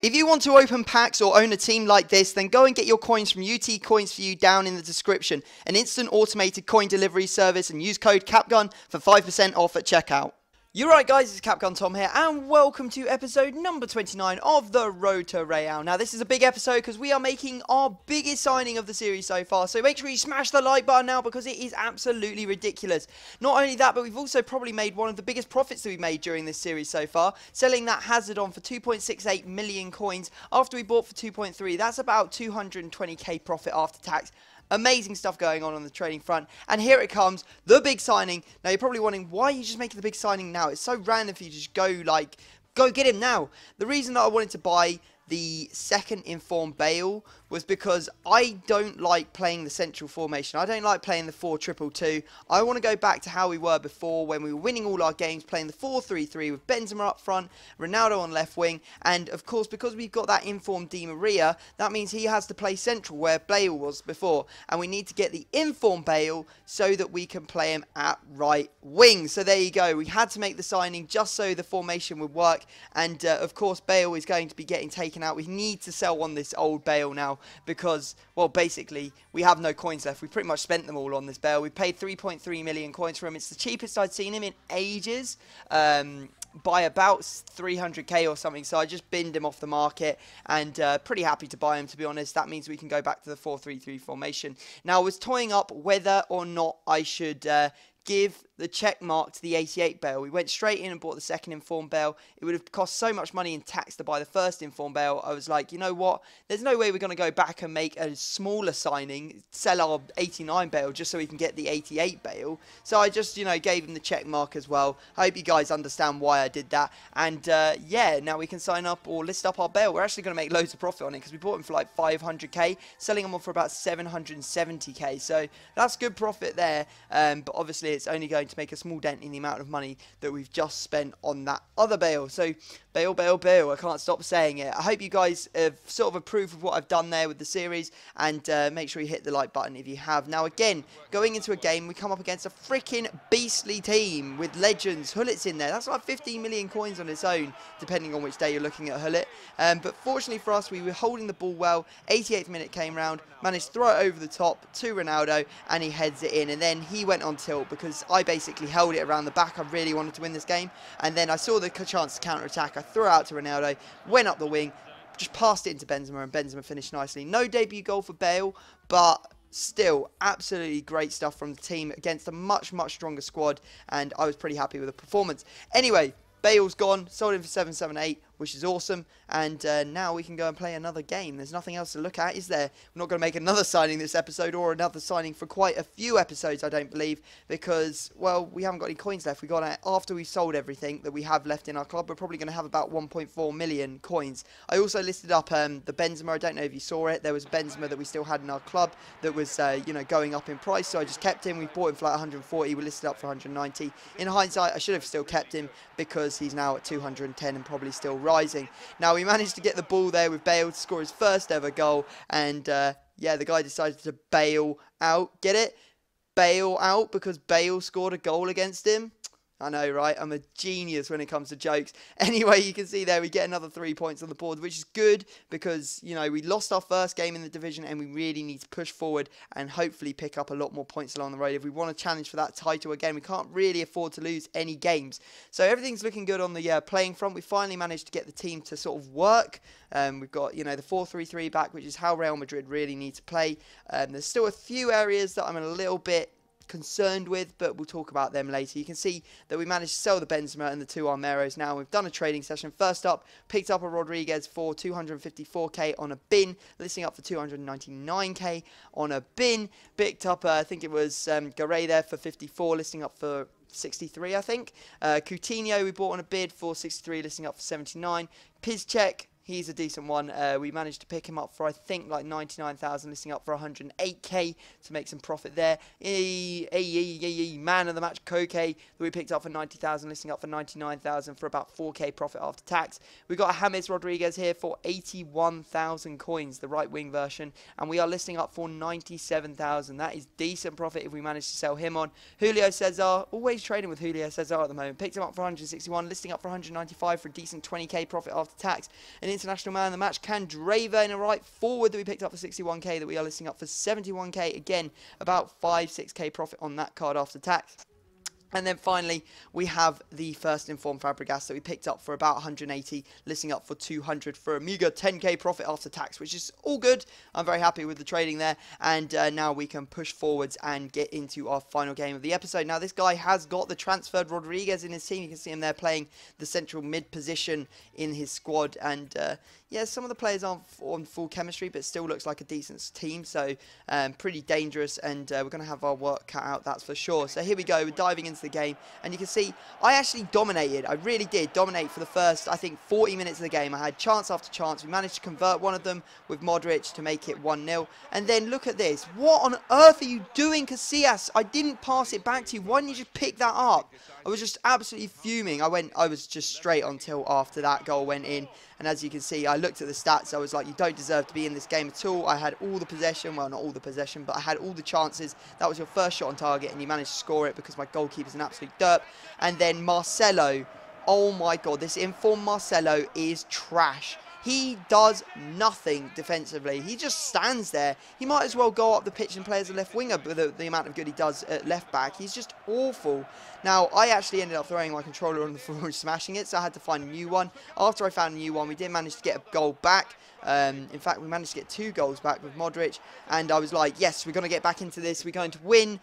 If you want to open packs or own a team like this, then go and get your coins from UT Coins for You down in the description, an instant automated coin delivery service, and use code CAPGUN for 5% off at checkout. You're right guys, it's Capgun Tom here, and welcome to episode number 29 of the Road to Real. Now this is a big episode because we are making our biggest signing of the series so far, so make sure you smash the like button now because it is absolutely ridiculous. Not only that, but we've also probably made one of the biggest profits that we've made during this series so far, selling that Hazard on for 2.68 million coins after we bought for 2.3. That's about 220k profit after tax. Amazing stuff going on the trading front. And here it comes, the big signing. Now, you're probably wondering, why are you just making the big signing now? It's so random for you to just go get him now. The reason that I wanted to buy the second informed Bale was because I don't like playing the central formation. I don't like playing the 4-2-2. I want to go back to how we were before when we were winning all our games, playing the 4-3-3 with Benzema up front, Ronaldo on left wing, and of course because we've got that informed Di Maria, that means he has to play central where Bale was before, and we need to get the informed Bale so that we can play him at right wing. So there you go. We had to make the signing just so the formation would work, and of course Bale is going to be getting taken out. We need to sell on this old Bale now because, well, basically we have no coins left. We pretty much spent them all on this Bale. We paid 3.3 million coins for him. It's the cheapest I'd seen him in ages, by about 300k or something, so I just binned him off the market, and pretty happy to buy him, to be honest. That means we can go back to the 4-3-3 formation. Now, I was toying up whether or not I should give the check mark to the 88 Bale. We went straight in and bought the second informed Bale. It would have cost so much money in tax to buy the first informed Bale. I was like, you know what? There's no way we're going to go back and make a smaller signing, sell our 89 Bale just so we can get the 88 Bale. So I just, you know, gave him the check mark as well. I hope you guys understand why I did that. And yeah, now we can sign up or list up our Bale. We're actually going to make loads of profit on it because we bought him for like 500k, selling him on for about 770k. So that's good profit there. But obviously it's only going to make a small dent in the amount of money that we've just spent on that other Bale. So Bale, Bale, Bale, I can't stop saying it. I hope you guys have sort of approved of what I've done there with the series, and make sure you hit the like button if you have. Now again, going into a game, we come up against a freaking beastly team with legends. Hullit's in there. That's like 15 million coins on its own, depending on which day you're looking at Hullit. But fortunately for us, we were holding the ball well. 88th minute came round, managed to throw it over the top to Ronaldo, and he heads it in. And then he went on tilt because I basically held it around the back. I really wanted to win this game, and then I saw the chance to counter-attack. I threw it out to Ronaldo, went up the wing, just passed it into Benzema, and Benzema finished nicely. No debut goal for Bale, but still absolutely great stuff from the team against a much, much stronger squad, and I was pretty happy with the performance. Anyway, Bale's gone, sold him for 778, which is awesome, and now we can go and play another game. There's nothing else to look at, is there? We're not going to make another signing this episode, or another signing for quite a few episodes, I don't believe, because, well, we haven't got any coins left. We got it after we sold everything that we have left in our club. We're probably going to have about 1.4 million coins. I also listed up the Benzema. I don't know if you saw it. There was Benzema that we still had in our club that was, you know, going up in price, so I just kept him. We bought him for like 140. We listed up for 190. In hindsight, I should have still kept him because he's now at 210 and probably still rising. Now, we managed to get the ball there with Bale to score his first ever goal, and yeah, the guy decided to bail out. Get it? Bail out because Bale scored a goal against him. I know, right? I'm a genius when it comes to jokes. Anyway, you can see there we get another 3 points on the board, which is good because, you know, we lost our first game in the division and we really need to push forward and hopefully pick up a lot more points along the road. If we want to challenge for that title again, we can't really afford to lose any games. So everything's looking good on the playing front. We finally managed to get the team to sort of work. We've got, you know, the 4-3-3 back, which is how Real Madrid really need to play. There's still a few areas that I'm a little bit concerned with, but we'll talk about them later. You can see that we managed to sell the Benzema and the two Armeros. Now we've done a trading session. First up, picked up a Rodriguez for 254k on a bin, listing up for 299k on a bin. Picked up, I think it was Garay there for 54, listing up for 63, I think. Coutinho we bought on a bid for 63, listing up for 79. Piszczek, he's a decent one. We managed to pick him up for, I think, like 99,000, listing up for 108k to make some profit there. Man of the match, Koke, that we picked up for 90,000, listing up for 99,000 for about 4k profit after tax. We got a James Rodriguez here for 81,000 coins, the right wing version, and we are listing up for 97,000. That is decent profit if we manage to sell him on. Julio Cesar, always trading with Julio Cesar at the moment. Picked him up for 161, listing up for 195 for a decent 20k profit after tax. And international man of the match, Candrava, and a right forward that we picked up for 61k that we are listing up for 71k. Again, about 5-6k profit on that card after tax. And then finally, we have the first informed Fabregas that we picked up for about 180, listing up for 200 for a meager 10k profit after tax, which is all good. I'm very happy with the trading there. And now we can push forwards and get into our final game of the episode. Now, this guy has got the transferred Rodriguez in his team. You can see him there playing the central mid position in his squad. And yeah, some of the players aren't on full chemistry, but still looks like a decent team. So pretty dangerous, and we're going to have our work cut out, that's for sure. So here we go. We're diving into the game, and you can see I actually dominated. I really did dominate for the first, I think, 40 minutes of the game. I had chance after chance. We managed to convert one of them with Modric to make it 1-0. And then look at this. What on earth are you doing, Casillas? I didn't pass it back to you. Why didn't you just pick that up? I was just absolutely fuming. I was just straight on tilt after that goal went in. And as you can see, I looked at the stats. I was like, you don't deserve to be in this game at all. I had all the possession. Well, not all the possession, but I had all the chances. That was your first shot on target, and you managed to score it because my goalkeeper's an absolute derp. And then Marcelo. Oh my God, this informed Marcelo is trash. He does nothing defensively. He just stands there. He might as well go up the pitch and play as a left winger with the amount of good he does at left back. He's just awful. Now, I actually ended up throwing my controller on the floor and smashing it, so I had to find a new one. After I found a new one, we did manage to get a goal back. In fact, we managed to get 2 goals back with Modric, and I was like, yes, we're going to get back into this. We're going to win.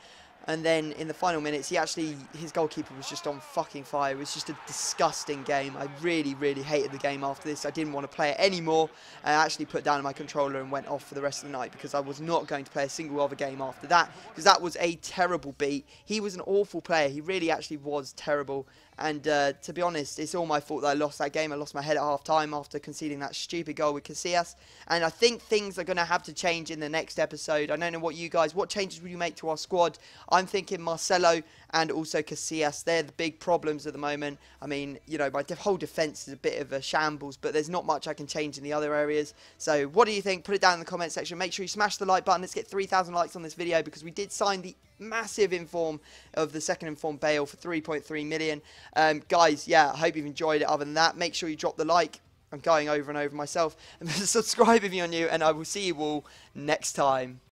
And then in the final minutes, his goalkeeper was just on fucking fire. It was just a disgusting game. I really, really hated the game after this. I didn't want to play it anymore. I actually put down my controller and went off for the rest of the night because I was not going to play a single other game after that, because that was a terrible beat. He was an awful player. He really actually was terrible. And to be honest, it's all my fault that I lost that game. I lost my head at half-time after conceding that stupid goal with Casillas. And I think things are going to have to change in the next episode. I don't know what changes will you make to our squad? I'm thinking Marcelo and also Casillas. They're the big problems at the moment. I mean, you know, my whole defence is a bit of a shambles, but there's not much I can change in the other areas. So what do you think? Put it down in the comment section. Make sure you smash the like button. Let's get 3,000 likes on this video, because we did sign the massive inform of the second inform Bale for 3.3 million. Guys, yeah, I hope you've enjoyed it. Other than that, make sure you drop the like. I'm going over and over myself. And subscribe if you're new, and I will see you all next time.